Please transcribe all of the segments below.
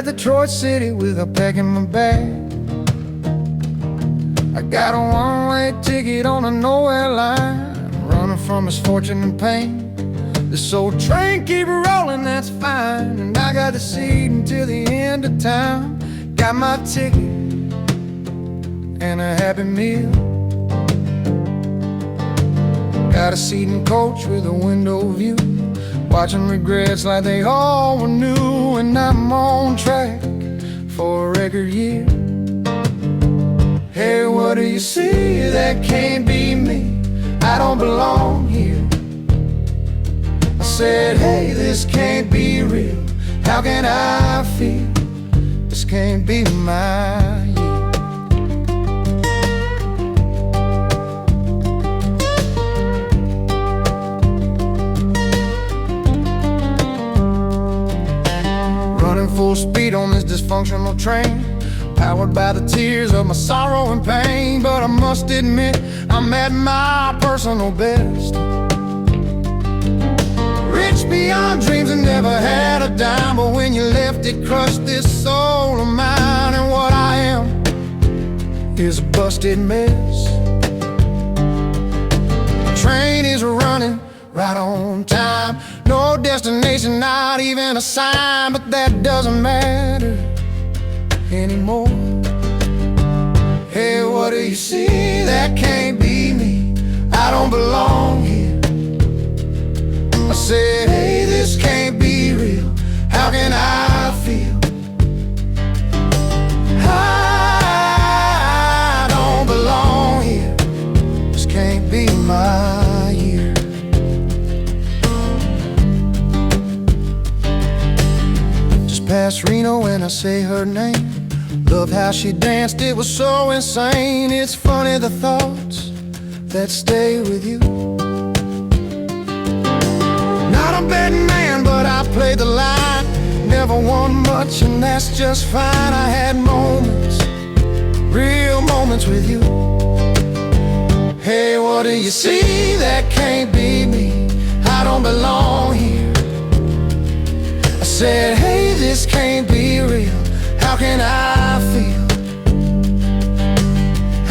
at Detroit City without packing my bag. I got a one-way ticket on a nowhere line, running from misfortune and pain. This old train keep rolling, that's fine, and I got the seat until the end of time. Got my ticket and a Happy Meal. Got a seat in coach with a window view, watching regrets like they all were new. And I'm on track for a record year. Hey, what do you see? That can't be me, I don't belong here. I said, hey, this can't be real, how can I feel? This can't be my year. Running full speed on this dysfunctional train, powered by the tears of my sorrow and pain. But I must admit, I'm at my personal best. Rich beyond dreams and never had a dime, but when you left it crushed this soul of mine. And what I am is a busted mess. The train is running right on time, no destination, not even a sign. But that doesn't matter anymore. Hey, what do you see? That can't be me, I don't belong here. I said, hey, this can't be real, how can I feel? I don't belong here, this can't be my year. Just past Reno and I say her name. Loved how she danced, it was so insane. It's funny the thoughts that stay with you. Not a betting man, but I played the line. Never won much, and that's just fine. I had moments, real moments with you. Hey, what do you see? That can't be me, I don't belong here. I said, hey, this can't be real, how can I feel?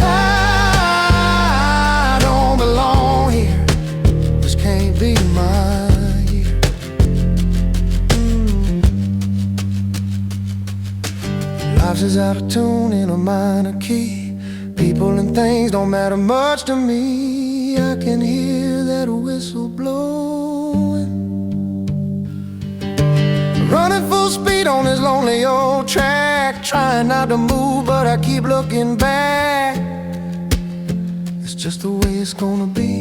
I don't belong here, this can't be my year. Life is out of tune in a minor key. People and things don't matter much to me. I can hear that whistle blowing, running full speed on this lonely old track, trying not to move, but I keep looking back. It's just the way it's gonna be.